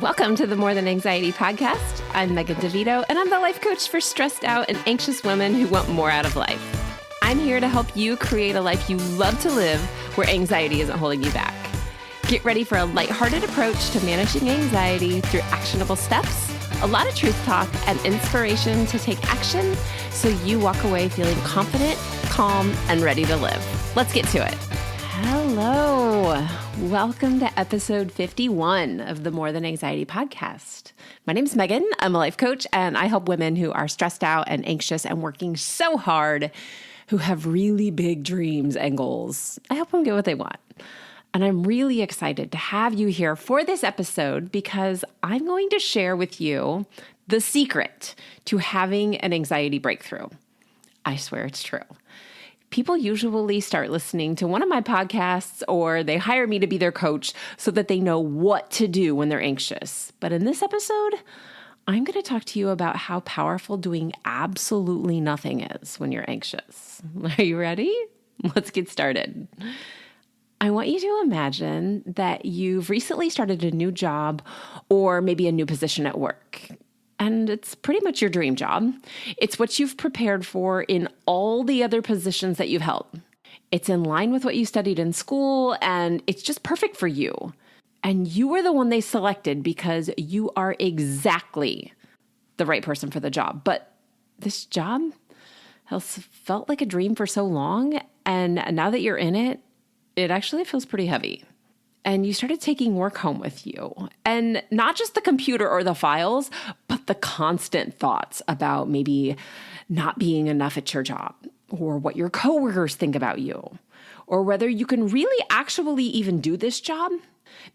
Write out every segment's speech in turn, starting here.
Welcome to the More Than Anxiety podcast. I'm Megan DeVito, and I'm the life coach for stressed out and anxious women who want more out of life. I'm here to help you create a life you love to live where anxiety isn't holding you back. Get ready for a lighthearted approach to managing anxiety through actionable steps, a lot of truth talk, and inspiration to take action so you walk away feeling confident, calm, and ready to live. Let's get to it. Hello. Welcome to episode 51 of the More Than Anxiety podcast. My name's Megan. I'm a life coach, and I help women who are stressed out and anxious and working so hard, who have really big dreams and goals. I help them get what they want. And I'm really excited to have you here for this episode because I'm going to share with you the secret to having an anxiety breakthrough. I swear it's true. People usually start listening to one of my podcasts or they hire me to be their coach so that they know what to do when they're anxious. But in this episode, I'm going to talk to you about how powerful doing absolutely nothing is when you're anxious. Are you ready? Let's get started. I want you to imagine that you've recently started a new job or maybe a new position at work. And it's pretty much your dream job. It's what you've prepared for in all the other positions that you've held. It's in line with what you studied in school, and it's just perfect for you. And you were the one they selected because you are exactly the right person for the job. But this job has felt like a dream for so long, and now that you're in it, it actually feels pretty heavy. And you started taking work home with you. And not just the computer or the files, but the constant thoughts about maybe not being enough at your job, or what your coworkers think about you, or whether you can really actually even do this job.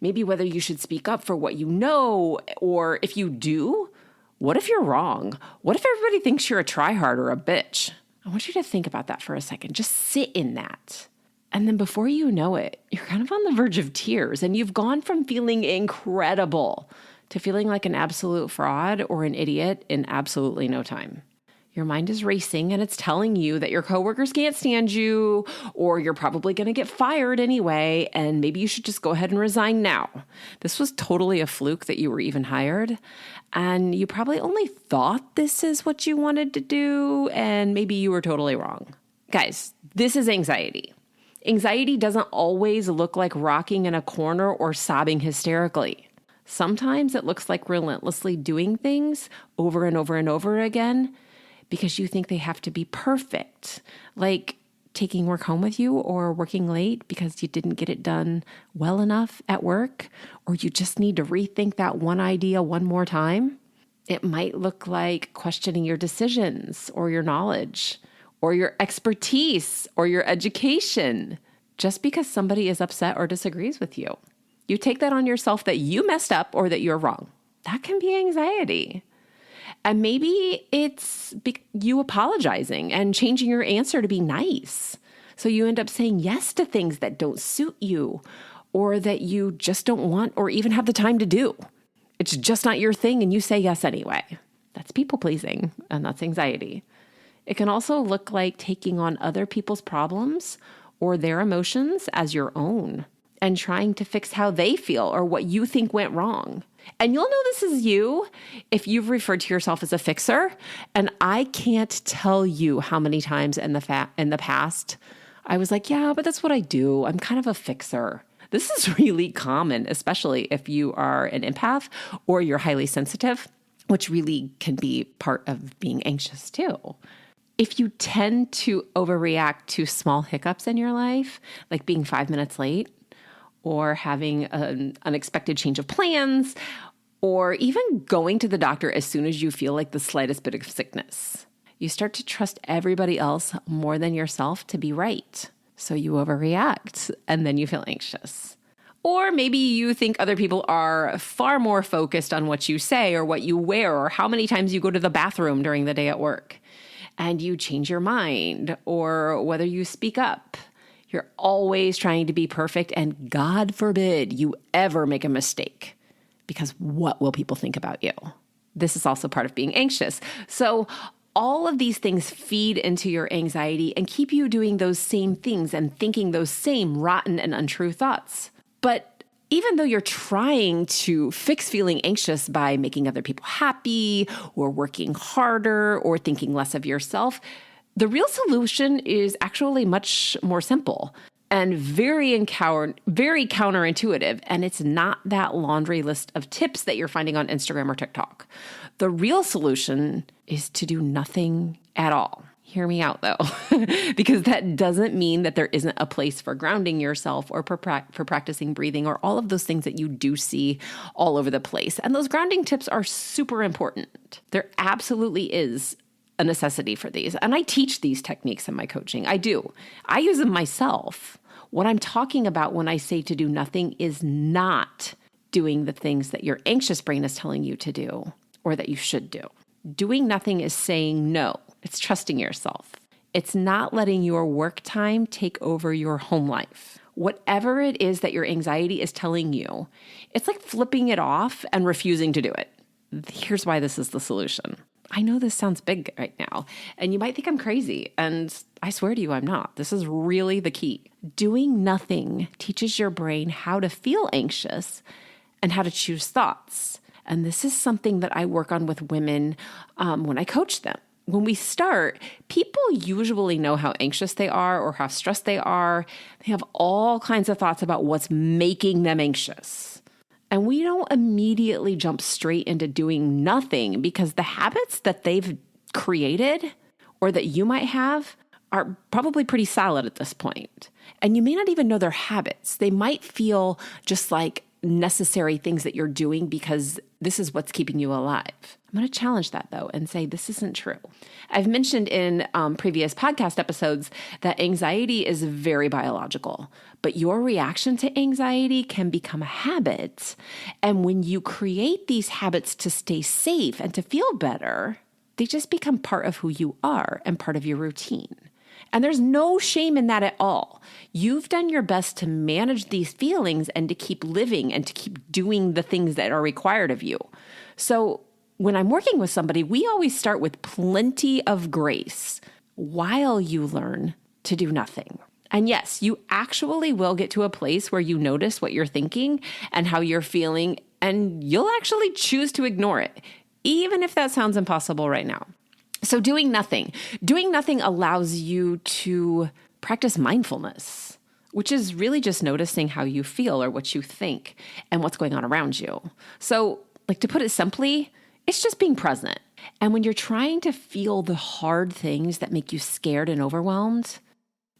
Maybe whether you should speak up for what you know, or if you do, what if you're wrong? What if everybody thinks you're a tryhard or a bitch? I want you to think about that for a second. Just sit in that. And then before you know it, you're kind of on the verge of tears, and you've gone from feeling incredible to feeling like an absolute fraud or an idiot in absolutely no time. Your mind is racing, and it's telling you that your coworkers can't stand you, or you're probably going to get fired anyway, and maybe you should just go ahead and resign now. This was totally a fluke that you were even hired, and you probably only thought this is what you wanted to do, and maybe you were totally wrong. Guys, this is anxiety. Anxiety doesn't always look like rocking in a corner or sobbing hysterically. Sometimes it looks like relentlessly doing things over and over and over again because you think they have to be perfect, like taking work home with you or working late because you didn't get it done well enough at work, or you just need to rethink that one idea one more time. It might look like questioning your decisions or your knowledge, or your expertise, or your education, just because somebody is upset or disagrees with you. You take that on yourself that you messed up or that you're wrong. That can be anxiety. And maybe it's you apologizing and changing your answer to be nice. So you end up saying yes to things that don't suit you, or that you just don't want or even have the time to do. It's just not your thing, and you say yes anyway. That's people pleasing, and that's anxiety. It can also look like taking on other people's problems or their emotions as your own and trying to fix how they feel or what you think went wrong. And you'll know this is you if you've referred to yourself as a fixer. And I can't tell you how many times in the past I was like, yeah, but that's what I do. I'm kind of a fixer. This is really common, especially if you are an empath or you're highly sensitive, which really can be part of being anxious too. If you tend to overreact to small hiccups in your life, like being 5 minutes late or having an unexpected change of plans, or even going to the doctor as soon as you feel like the slightest bit of sickness, you start to trust everybody else more than yourself to be right. So you overreact and then you feel anxious. Or maybe you think other people are far more focused on what you say or what you wear or how many times you go to the bathroom during the day at work. And you change your mind, or whether you speak up. You're always trying to be perfect, and God forbid you ever make a mistake, because what will people think about you? This is also part of being anxious. So all of these things feed into your anxiety and keep you doing those same things and thinking those same rotten and untrue thoughts. But even though you're trying to fix feeling anxious by making other people happy or working harder or thinking less of yourself, the real solution is actually much more simple and very counterintuitive. And it's not that laundry list of tips that you're finding on Instagram or TikTok. The real solution is to do nothing at all. Hear me out though, because that doesn't mean that there isn't a place for grounding yourself or for practicing breathing or all of those things that you do see all over the place. And those grounding tips are super important. There absolutely is a necessity for these. And I teach these techniques in my coaching. I do. I use them myself. What I'm talking about when I say to do nothing is not doing the things that your anxious brain is telling you to do or that you should do. Doing nothing is saying no. It's trusting yourself. It's not letting your work time take over your home life. Whatever it is that your anxiety is telling you, it's like flipping it off and refusing to do it. Here's why this is the solution. I know this sounds big right now, and you might think I'm crazy, and I swear to you, I'm not. This is really the key. Doing nothing teaches your brain how to feel anxious and how to choose thoughts. And this is something that I work on with women when I coach them. When we start, people usually know how anxious they are or how stressed they are. They have all kinds of thoughts about what's making them anxious. And we don't immediately jump straight into doing nothing because the habits that they've created or that you might have are probably pretty solid at this point. And you may not even know their habits. They might feel just like necessary things that you're doing because this is what's keeping you alive. I'm going to challenge that though and say this isn't true. I've mentioned in previous podcast episodes that anxiety is very biological, but your reaction to anxiety can become a habit. And when you create these habits to stay safe and to feel better, they just become part of who you are and part of your routine. And there's no shame in that at all. You've done your best to manage these feelings and to keep living and to keep doing the things that are required of you. So when I'm working with somebody, we always start with plenty of grace while you learn to do nothing. And yes, you actually will get to a place where you notice what you're thinking and how you're feeling, and you'll actually choose to ignore it, even if that sounds impossible right now. So doing nothing allows you to practice mindfulness, which is really just noticing how you feel or what you think and what's going on around you. So like to put it simply, it's just being present. And when you're trying to feel the hard things that make you scared and overwhelmed,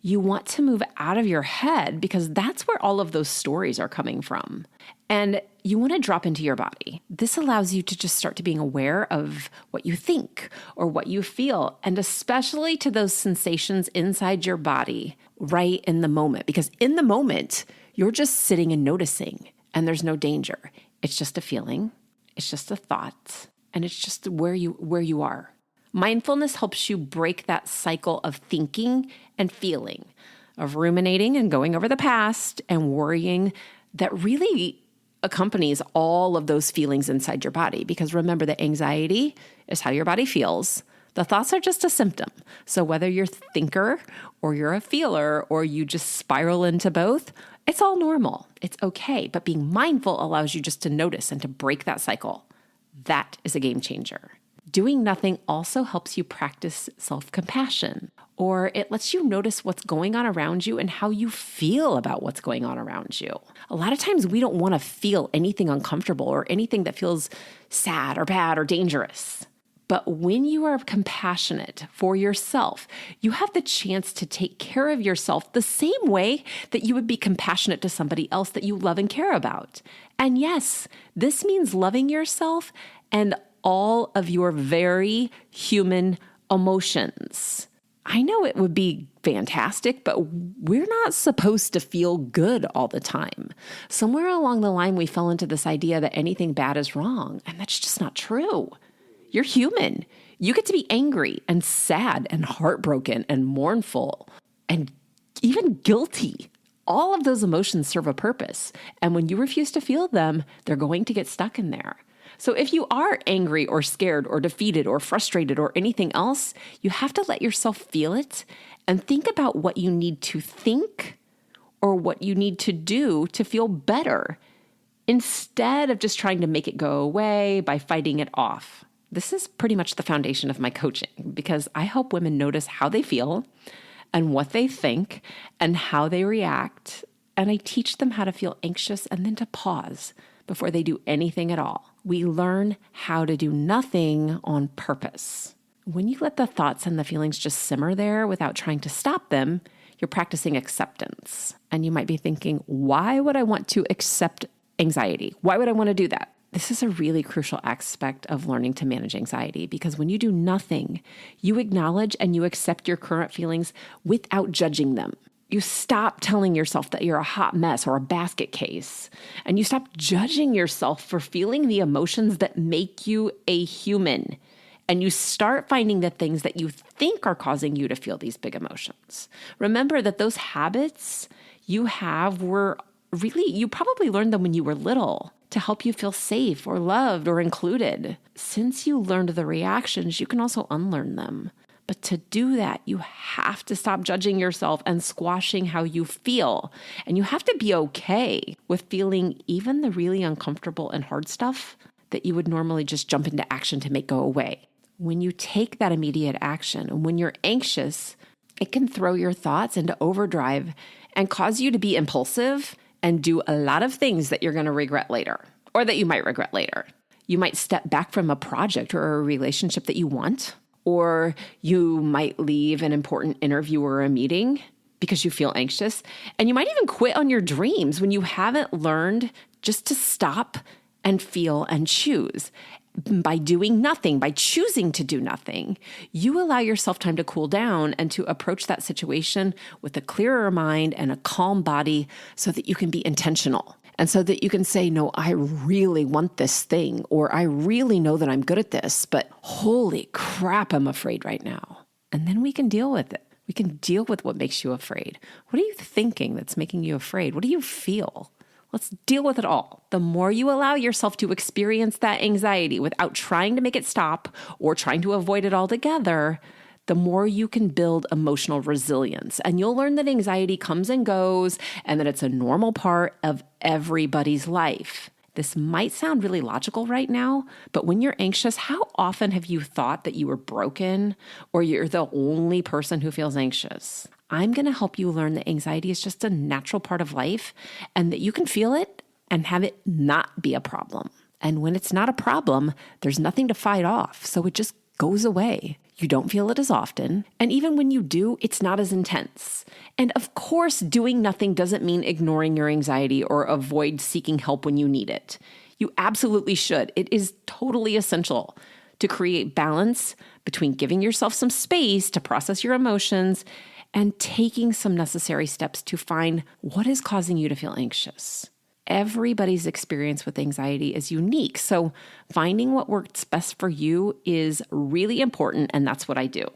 you want to move out of your head because that's where all of those stories are coming from. And you want to drop into your body. This allows you to just start to being aware of what you think or what you feel, and especially to those sensations inside your body right in the moment. Because in the moment, you're just sitting and noticing, and there's no danger. It's just a feeling, it's just a thought, and it's just where you are. Mindfulness helps you break that cycle of thinking and feeling, of ruminating and going over the past and worrying that really accompanies all of those feelings inside your body. Because remember that anxiety is how your body feels. The thoughts are just a symptom. So whether you're a thinker or you're a feeler or you just spiral into both, it's all normal. It's okay. But being mindful allows you just to notice and to break that cycle. That is a game changer. Doing nothing also helps you practice self-compassion, or it lets you notice what's going on around you and how you feel about what's going on around you. A lot of times we don't want to feel anything uncomfortable or anything that feels sad or bad or dangerous. But when you are compassionate for yourself, you have the chance to take care of yourself the same way that you would be compassionate to somebody else that you love and care about. And yes, this means loving yourself and all of your very human emotions. I know it would be fantastic, but we're not supposed to feel good all the time. Somewhere along the line, we fell into this idea that anything bad is wrong, and that's just not true. You're human. You get to be angry and sad and heartbroken and mournful and even guilty. All of those emotions serve a purpose, and when you refuse to feel them, they're going to get stuck in there. So if you are angry or scared or defeated or frustrated or anything else, you have to let yourself feel it and think about what you need to think or what you need to do to feel better instead of just trying to make it go away by fighting it off. This is pretty much the foundation of my coaching because I help women notice how they feel and what they think and how they react. And I teach them how to feel anxious and then to pause before they do anything at all. We learn how to do nothing on purpose. When you let the thoughts and the feelings just simmer there without trying to stop them, you're practicing acceptance. And you might be thinking, why would I want to accept anxiety? Why would I want to do that? This is a really crucial aspect of learning to manage anxiety because when you do nothing, you acknowledge and you accept your current feelings without judging them. You stop telling yourself that you're a hot mess or a basket case, and you stop judging yourself for feeling the emotions that make you a human. And you start finding the things that you think are causing you to feel these big emotions. Remember that those habits you have were really, you probably learned them when you were little to help you feel safe or loved or included. Since you learned the reactions, you can also unlearn them. But to do that, you have to stop judging yourself and squashing how you feel. And you have to be okay with feeling even the really uncomfortable and hard stuff that you would normally just jump into action to make go away. When you take that immediate action and when you're anxious, it can throw your thoughts into overdrive and cause you to be impulsive and do a lot of things that you're going to regret later or that you might regret later. You might step back from a project or a relationship that you want, or you might leave an important interview or a meeting because you feel anxious. And you might even quit on your dreams when you haven't learned just to stop and feel and choose. By doing nothing, by choosing to do nothing, you allow yourself time to cool down and to approach that situation with a clearer mind and a calm body so that you can be intentional. And so that you can say, no, I really want this thing, or I really know that I'm good at this, but holy crap, I'm afraid right now. And then we can deal with it. We can deal with what makes you afraid. What are you thinking that's making you afraid? What do you feel? Let's deal with it all. The more you allow yourself to experience that anxiety without trying to make it stop or trying to avoid it altogether, the more you can build emotional resilience. And you'll learn that anxiety comes and goes and that it's a normal part of everybody's life. This might sound really logical right now, but when you're anxious, how often have you thought that you were broken or you're the only person who feels anxious? I'm going to help you learn that anxiety is just a natural part of life and that you can feel it and have it not be a problem. And when it's not a problem, there's nothing to fight off. So it just goes away. You don't feel it as often. And even when you do, it's not as intense. And of course, doing nothing doesn't mean ignoring your anxiety or avoid seeking help when you need it. You absolutely should. It is totally essential to create balance between giving yourself some space to process your emotions and taking some necessary steps to find what is causing you to feel anxious. Everybody's experience with anxiety is unique, so finding what works best for you is really important, and that's what I do.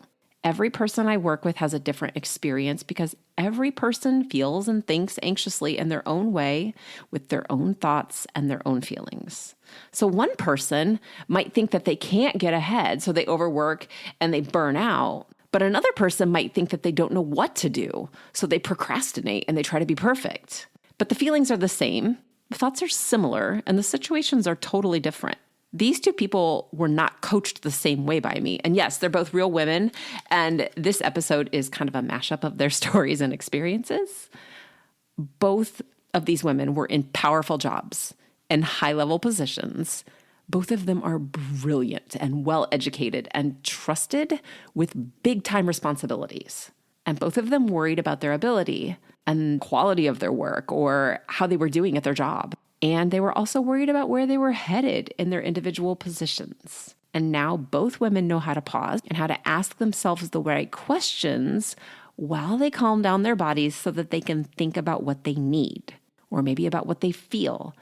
Every person I work with has a different experience because every person feels and thinks anxiously in their own way with their own thoughts and their own feelings. So one person might think that they can't get ahead, so they overwork and they burn out. But another person might think that they don't know what to do, so they procrastinate and they try to be perfect. But the feelings are the same, the thoughts are similar, and the situations are totally different. These two people were not coached the same way by me. And yes, they're both real women, and this episode is kind of a mashup of their stories and experiences. Both of these women were in powerful jobs and high-level positions. Both of them are brilliant and well-educated and trusted with big-time responsibilities. And both of them worried about their ability and quality of their work or how they were doing at their job. And they were also worried about where they were headed in their individual positions. And now both women know how to pause and how to ask themselves the right questions while they calm down their bodies so that they can think about what they need or maybe about what they feel.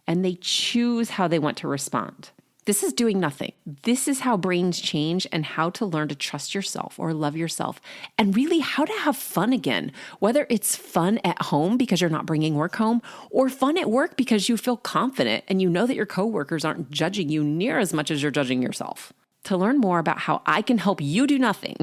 And they choose how they want to respond. This is doing nothing. This is how brains change and how to learn to trust yourself or love yourself and really how to have fun again, whether it's fun at home because you're not bringing work home or fun at work because you feel confident and you know that your coworkers aren't judging you near as much as you're judging yourself. To learn more about how I can help you do nothing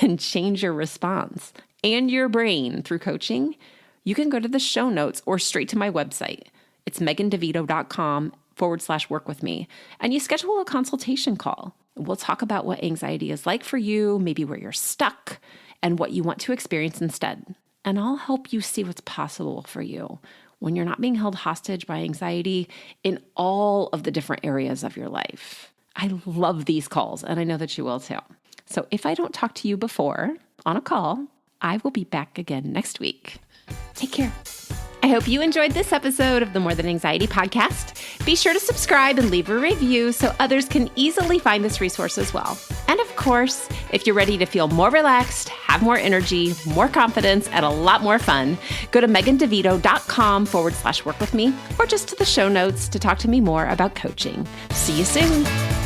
and change your response and your brain through coaching, you can go to the show notes or straight to my website. It's megandevito.com/work with me. And you schedule a consultation call. We'll talk about what anxiety is like for you, maybe where you're stuck, and what you want to experience instead. And I'll help you see what's possible for you when you're not being held hostage by anxiety in all of the different areas of your life. I love these calls, and I know that you will too. So if I don't talk to you before on a call, I will be back again next week. Take care. I hope you enjoyed this episode of the More Than Anxiety podcast. Be sure to subscribe and leave a review so others can easily find this resource as well. And of course, if you're ready to feel more relaxed, have more energy, more confidence, and a lot more fun, go to megandevito.com/work with me, or just to the show notes to talk to me more about coaching. See you soon.